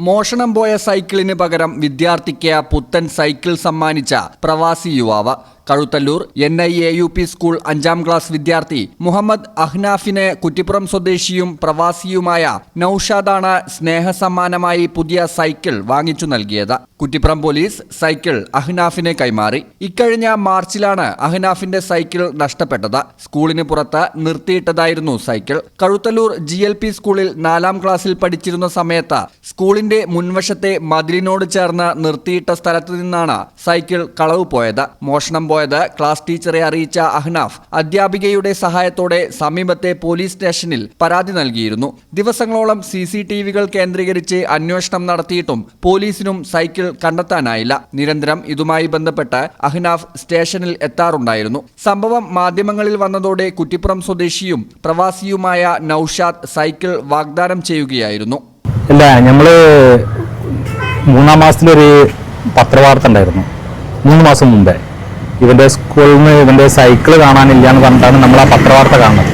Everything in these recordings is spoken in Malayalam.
മോഷണം പോയ സൈക്കിളിന് പകരം വിദ്യാർത്ഥിക്ക് പുത്തൻ സൈക്കിൾ സമ്മാനിച്ച പ്രവാസി യുവാവ്. കഴുത്തല്ലൂർ NIAUP സ്കൂൾ 5ാം ക്ലാസ് വിദ്യാർത്ഥി മുഹമ്മദ് അഹ്നാഫിന് കുറ്റിപ്പുറം സ്വദേശിയും പ്രവാസിയുമായ നൌഷാദാണ് സ്നേഹസമ്മാനമായി പുതിയ സൈക്കിൾ വാങ്ങിച്ചു നൽകിയത്. കുറ്റിപ്പുറം പോലീസ് സൈക്കിൾ അഹ്നാഫിന് കൈമാറി. ഇക്കഴിഞ്ഞ മാർച്ചിലാണ് അഹ്നാഫിന്റെ സൈക്കിൾ നഷ്ടപ്പെട്ടത്. സ്കൂളിന് പുറത്ത് നിർത്തിയിട്ടതായിരുന്നു സൈക്കിൾ. കഴുത്തല്ലൂർ GLP സ്കൂളിൽ 4ാം ക്ലാസ്സിൽ പഠിച്ചിരുന്ന സമയത്ത് സ്കൂളിന്റെ മുൻവശത്തെ മതിലിനോട് ചേർന്ന് നിർത്തിയിട്ട സ്ഥലത്തു നിന്നാണ് സൈക്കിൾ കളവ് പോയത്. മോഷണം പോയത് ക്ലാസ് ടീച്ചറെ അറിയിച്ച അഹ്നാഫ് അധ്യാപികയുടെ സഹായത്തോടെ സമീപത്തെ പോലീസ് സ്റ്റേഷനിൽ പരാതി നൽകിയിരുന്നു. ദിവസങ്ങളോളം CCTVകൾ കേന്ദ്രീകരിച്ച് അന്വേഷണം നടത്തിയിട്ടും പോലീസിനും സൈക്കിൾ കണ്ടെത്താനായില്ല. നിരന്തരം ഇതുമായി ബന്ധപ്പെട്ട് അഹ്നാഫ് സ്റ്റേഷനിൽ എത്താറുണ്ടായിരുന്നു. സംഭവം മാധ്യമങ്ങളിൽ വന്നതോടെ കുറ്റിപ്പുറം സ്വദേശിയും പ്രവാസിയുമായ നൌഷാദ് സൈക്കിൾ വാഗ്ദാനം ചെയ്യുകയായിരുന്നു. ഇല്ല, നമ്മള് 3ാം മാസത്തിലൊരു പത്രവാർത്ത ഉണ്ടായിരുന്നു. 3 മാസം മുമ്പേ ഇവന്റെ സ്കൂളിൽ നിന്ന് ഇവന്റെ സൈക്കിൾ കാണാനില്ല എന്ന് പറഞ്ഞിട്ടാണ് നമ്മൾ ആ പത്രവാർത്ത കാണുന്നത്.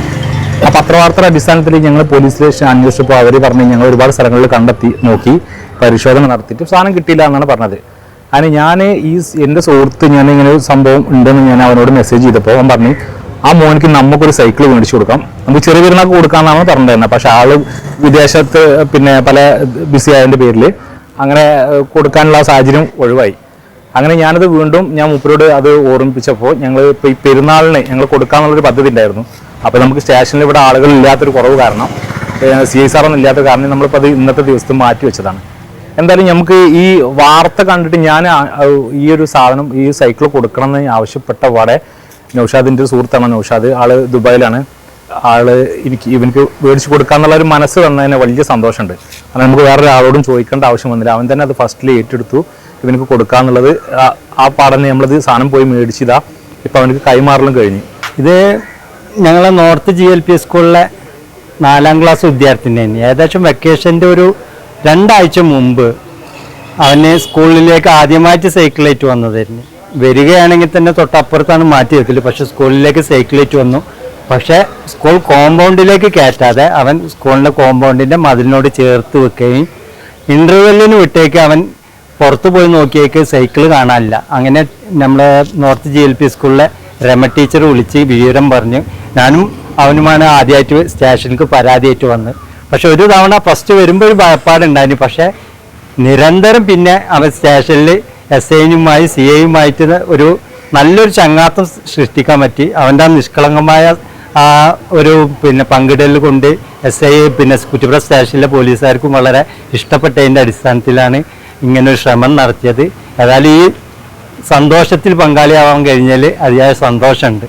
ആ പത്രവാർത്തയുടെ അടിസ്ഥാനത്തിൽ ഞങ്ങൾ പോലീസ് സ്റ്റേഷൻ അന്വേഷിച്ചപ്പോൾ അവർ പറഞ്ഞു ഞങ്ങൾ ഒരുപാട് സ്ഥലങ്ങളിൽ കണ്ടെത്തി നോക്കി പരിശോധന നടത്തിയിട്ട് സാധനം കിട്ടിയില്ല എന്നാണ് പറഞ്ഞത്. അതിന് ഞാൻ എൻ്റെ സുഹൃത്ത് ഞാൻ ഇങ്ങനെ ഒരു സംഭവം ഉണ്ടെന്ന് ഞാൻ അവനോട് മെസ്സേജ് ചെയ്തപ്പോൾ അവൻ പറഞ്ഞു ആ മോനിക്ക് നമുക്കൊരു സൈക്കിൾ മേടിച്ചു കൊടുക്കാം, നമുക്ക് ചെറിയ പെരുന്നാൾക്ക് കൊടുക്കാമെന്നാണ് പറഞ്ഞിരുന്നത്. പക്ഷെ ആള് വിദേശത്ത് പല ബിസി ആയതിൻ്റെ പേരിൽ അങ്ങനെ കൊടുക്കാനുള്ള സാഹചര്യം ഒഴിവായി. അങ്ങനെ ഞാനത് വീണ്ടും ഞാൻ മൂപ്പരോട് അത് ഓർമ്മിപ്പിച്ചപ്പോൾ ഞങ്ങൾ ഇപ്പോൾ ഈ പെരുന്നാളിന് ഞങ്ങൾ കൊടുക്കാമെന്നുള്ളൊരു പദ്ധതി ഉണ്ടായിരുന്നു. അപ്പോൾ നമുക്ക് സ്റ്റേഷനിൽ ഇവിടെ ആളുകൾ ഇല്ലാത്തൊരു കുറവ് കാരണം CSR ഒന്നും ഇല്ലാത്ത കാരണം നമ്മളിപ്പോൾ അത് ഇന്നത്തെ ദിവസത്തിൽ മാറ്റി വെച്ചതാണ്. എന്തായാലും നമുക്ക് ഈ വാർത്ത കണ്ടിട്ട് ഞാൻ ഈ ഒരു സാധനം ഈ സൈക്കിൾ കൊടുക്കണമെന്ന് ആവശ്യപ്പെട്ട പാടെ നൌഷാദിൻ്റെ ഒരു സുഹൃത്താണ് നൌഷാദ്. ആള് ദുബായിലാണ്. ഇവനക്ക് മേടിച്ച് കൊടുക്കാന്നുള്ള ഒരു മനസ്സ് തന്നതിന് വലിയ സന്തോഷമുണ്ട്. കാരണം നമുക്ക് വേറൊരാളോടും ചോദിക്കേണ്ട ആവശ്യം വന്നില്ല. അവൻ തന്നെ അത് ഫസ്റ്റിൽ ഏറ്റെടുത്തു ഇവനക്ക് കൊടുക്കാന്നുള്ളത്. ആ പാടനെ നമ്മളത് സാധനം പോയി മേടിച്ചതാ. ഇപ്പം അവനക്ക് കൈമാറലും കഴിഞ്ഞു. ഇത് ഞങ്ങളെ നോർത്ത് GLP സ്കൂളിലെ 4ാം ക്ലാസ് വിദ്യാർത്ഥിനി ഏകദേശം വെക്കേഷൻ്റെ ഒരു 2 ആഴ്ച മുമ്പ് അവന് സ്കൂളിലേക്ക് ആദ്യമായിട്ട് സൈക്കിളേറ്റ് വന്നതായിരുന്നു. വരികയാണെങ്കിൽ തന്നെ തൊട്ടപ്പുറത്താണ് മാറ്റി വെക്കല്. പക്ഷെ സ്കൂളിലേക്ക് സൈക്കിളേറ്റ് വന്നു. പക്ഷേ സ്കൂൾ കോമ്പൗണ്ടിലേക്ക് കയറ്റാതെ അവൻ സ്കൂളിൻ്റെ കോമ്പൗണ്ടിൻ്റെ മതിലിനോട് ചേർത്ത് വെക്കുകയും ഇൻ്റർവെല്ലിന് വിട്ടേക്ക് അവൻ പുറത്തു പോയി നോക്കിയേക്ക് സൈക്കിൾ കാണാനില്ല. അങ്ങനെ നമ്മളെ നോർത്ത് GLP സ്കൂളിലെ രമ ടീച്ചർ വിളിച്ച് വിവരം പറഞ്ഞു. ഞാനും അവനുമാണ് ആദ്യമായിട്ട് സ്റ്റേഷനിലേക്ക് പരാതിയായിട്ട് വന്ന്. പക്ഷെ ഒരു തവണ ഫസ്റ്റ് വരുമ്പോൾ ഒരു ഭയപ്പാടുണ്ടായിരുന്നു. പക്ഷേ നിരന്തരം പിന്നെ അവൻ സ്റ്റേഷനിൽ SIയുമായി CIയുമായിട്ട് ഒരു നല്ലൊരു ചങ്ങാത്തം സൃഷ്ടിക്കാൻ പറ്റി. അവൻ്റെ ആ നിഷ്കളങ്കമായ ആ ഒരു പങ്കിടൽ കൊണ്ട് SI കുറ്റിപ്പുറം സ്റ്റേഷനിലെ പോലീസുകാർക്കും വളരെ ഇഷ്ടപ്പെട്ടതിൻ്റെ അടിസ്ഥാനത്തിലാണ് ഇങ്ങനൊരു ശ്രമം നടത്തിയത്. ഏതായാലും ഈ സന്തോഷത്തിൽ പങ്കാളിയാവാൻ കഴിഞ്ഞാൽ അതിയായ സന്തോഷമുണ്ട്.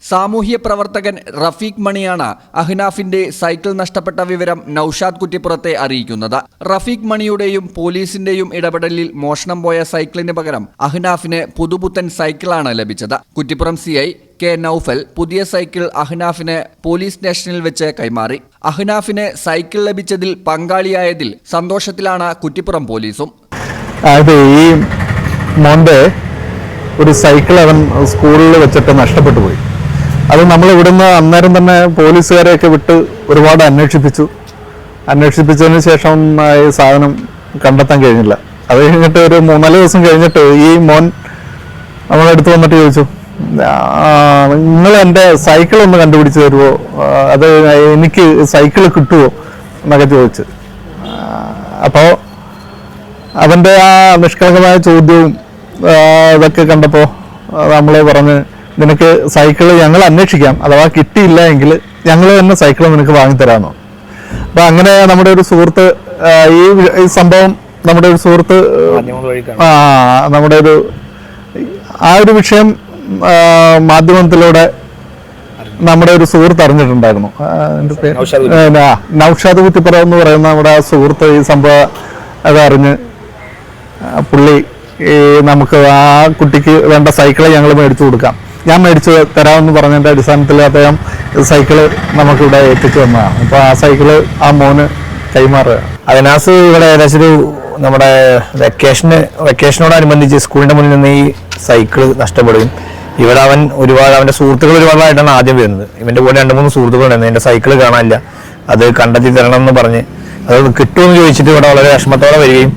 സാമൂഹ്യ പ്രവർത്തകൻ റഫീഖ് മണിയാണ് അഹ്നാഫിന്റെ സൈക്കിൾ നഷ്ടപ്പെട്ട വിവരം നൌഷാദ് കുറ്റിപ്പുറത്തെ അറിയിക്കുന്നത്. റഫീഖ് മണിയുടെയും പോലീസിന്റെയും ഇടപെടലിൽ മോഷണം പോയ സൈക്കിളിന് പകരം അഹ്നാഫിന് പുതുപുത്തൻ സൈക്കിളാണ് ലഭിച്ചത്. കുറ്റിപ്പുറം CI K നൌഫൽ പുതിയ സൈക്കിൾ അഹ്നാഫിന് പോലീസ് സ്റ്റേഷനിൽ വെച്ച് കൈമാറി. അഹ്നാഫിന് സൈക്കിൾ ലഭിച്ചതിൽ പങ്കാളിയായതിൽ സന്തോഷത്തിലാണ് കുറ്റിപ്പുറം പോലീസും. ഈ മോന്റെ ഒരു സൈക്കിൾ അവൻ സ്കൂളിൽ വെച്ചിട്ട് നഷ്ടപ്പെട്ടു പോയി. അത് നമ്മൾ ഇവിടുന്ന് അന്നേരം തന്നെ പോലീസുകാരെയൊക്കെ വിട്ട് ഒരുപാട് അന്വേഷിപ്പിച്ചതിന് ശേഷം ഈ സാധനം കണ്ടെത്താൻ കഴിഞ്ഞില്ല. അത് കഴിഞ്ഞിട്ട് ഒരു 3-4 ദിവസം കഴിഞ്ഞിട്ട് ഈ മോൻ നമ്മളെ അടുത്ത് വന്നിട്ട് ചോദിച്ചു, നിങ്ങൾ എൻ്റെ സൈക്കിൾ ഒന്ന് കണ്ടുപിടിച്ച് തരുമോ, അത് എനിക്ക് സൈക്കിൾ കിട്ടുമോ എന്നൊക്കെ ചോദിച്ചു. അപ്പോൾ അവൻ്റെ ആ നിഷ്കളങ്കമായ ചോദ്യവും ഇതൊക്കെ കണ്ടപ്പോൾ നമ്മൾ പറഞ്ഞ് നിനക്ക് സൈക്കിള് ഞങ്ങൾ അന്വേഷിക്കാം, അഥവാ കിട്ടിയില്ല എങ്കിൽ ഞങ്ങൾ തന്നെ സൈക്കിൾ നിനക്ക് വാങ്ങിത്തരാമെന്നോ. അപ്പം അങ്ങനെ നമ്മുടെ ഒരു സുഹൃത്ത് ഈ സംഭവം നമ്മുടെ ഒരു സുഹൃത്ത് നമ്മുടെ ഒരു വിഷയം മാധ്യമത്തിലൂടെ നമ്മുടെ ഒരു സുഹൃത്ത് അറിഞ്ഞിട്ടുണ്ടായിരുന്നു. എൻ്റെ പേര് നൌഷാദ് കുറ്റിപ്പുറം എന്ന് പറയുന്ന നമ്മുടെ സുഹൃത്ത് ഈ സംഭവം അതറിഞ്ഞ് പുള്ളി നമുക്ക് ആ കുട്ടിക്ക് വേണ്ട സൈക്കിള് ഞങ്ങൾ മേടിച്ചു കൊടുക്കാം, ഞാൻ മേടിച്ചു തരാമെന്ന് പറഞ്ഞതിൻ്റെ അടിസ്ഥാനത്തിൽ അദ്ദേഹം സൈക്കിള് നമുക്കിവിടെ എത്തിച്ചു വന്നതാണ്. അപ്പോൾ ആ സൈക്കിള് ആ മോന് കൈമാറുക. അവിനാസ് ഇവിടെ ഏകദേശം നമ്മുടെ വെക്കേഷനോടനുബന്ധിച്ച് സ്കൂളിൻ്റെ മുന്നിൽ നിന്ന് ഈ സൈക്കിള് നഷ്ടപ്പെടുകയും ഇവിടെ അവൻ്റെ സുഹൃത്തുക്കൾ ഒരുപാടായിട്ടാണ് ആദ്യം വരുന്നത്. ഇവൻ്റെ കൂടെ 2-3 സുഹൃത്തുക്കളുണ്ടായിരുന്നു. എൻ്റെ സൈക്കിള് കാണാനില്ല, അത് കണ്ടെത്തി തരണം എന്ന് പറഞ്ഞ് അത് കിട്ടുമെന്ന് ചോദിച്ചിട്ട് ഇവിടെ വളരെ വിഷമത്തോടെ വരികയും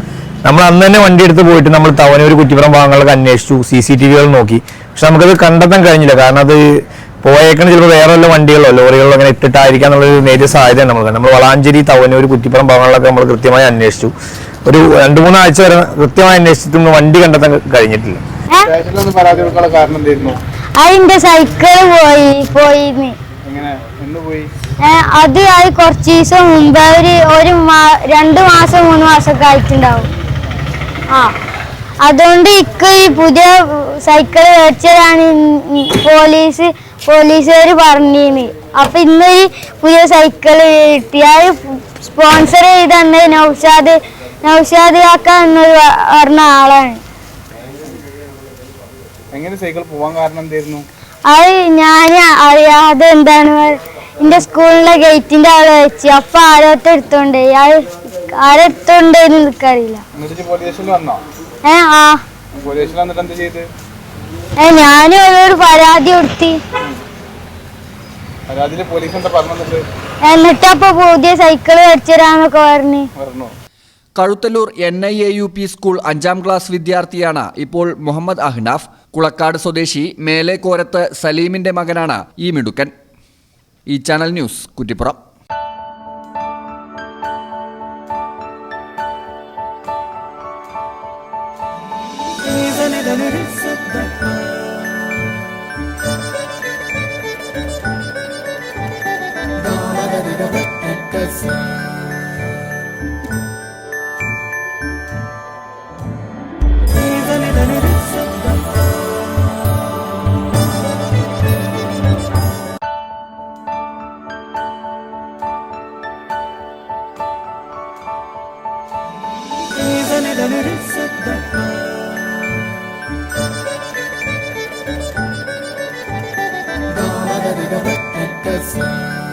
നമ്മൾ അന്ന് തന്നെ വണ്ടി എടുത്ത് പോയിട്ട് നമ്മൾ തവനൂർ കുറ്റിപ്പുറം ഭാഗങ്ങളൊക്കെ അന്വേഷിച്ചു, CCTV നോക്കി. പക്ഷെ നമുക്കത് കണ്ടെത്താൻ കഴിഞ്ഞില്ല. കാരണം അത് പോയേക്കണ ചിലപ്പോൾ വേറെ വല്ല വണ്ടികളോ ലോറികളോ അങ്ങനെ ഇട്ടിട്ടായിരിക്കാം എന്നുള്ളൊരു നേരിയ സാധ്യത നമ്മൾ വളാഞ്ചേരി, തവനൂർ, കുറ്റിപ്പുറം ഭാഗങ്ങളിലൊക്കെ നമ്മൾ കൃത്യമായി അന്വേഷിച്ചു. ഒരു 2-3 ആഴ്ച വരെ കൃത്യമായി അന്വേഷിച്ചിട്ടൊന്നും വണ്ടി കണ്ടെത്താൻ കഴിഞ്ഞിട്ടില്ല. അതിന്റെ സൈക്കിൾ പോയി അത് കുറച്ച് ദിവസം മുമ്പ് ഒരു 2 മാസം 3 മാസമൊക്കെ ആയിട്ടുണ്ടാവും. അതുകൊണ്ട് ഈ പുതിയ സൈക്കിൾ മേടിച്ചതാണ് പോലീസുകാർ പറഞ്ഞിന്. അപ്പൊ ഇന്ന് ഈ പുതിയ സൈക്കിൾ കിട്ടി. അത് സ്പോൺസർ ചെയ്ത നൗഷാദ് കാക്ക എന്നൊരു പറഞ്ഞ ആളാണ്. അത് ഞാൻ അറിയാതെ എന്താണ് എന്റെ സ്കൂളിലെ ഗേറ്റിന്റെ അവിടെ വെച്ച് അപ്പൊ ആരെടുത്തോണ്ട് എനിക്കറിയില്ല. ഞാനും ഒരു പരാതി കൊടുത്തി. എന്നിട്ടപ്പൊ പുതിയ സൈക്കിള് മേടിച്ചരാന്നൊക്കെ പറഞ്ഞു. കഴുത്തല്ലൂർ NIAUP സ്കൂൾ 5ാം ക്ലാസ് വിദ്യാർത്ഥിയാണ് ഇപ്പോൾ മുഹമ്മദ് അഹ്നാഫ്. കുളക്കാട് സ്വദേശി മേലേക്കോരത്ത് സലീമിന്റെ മകനാണ് ഈ മിടുക്കൻ. ഈ ചാനൽ ന്യൂസ്, കുറ്റിപ്പുറം. Yes.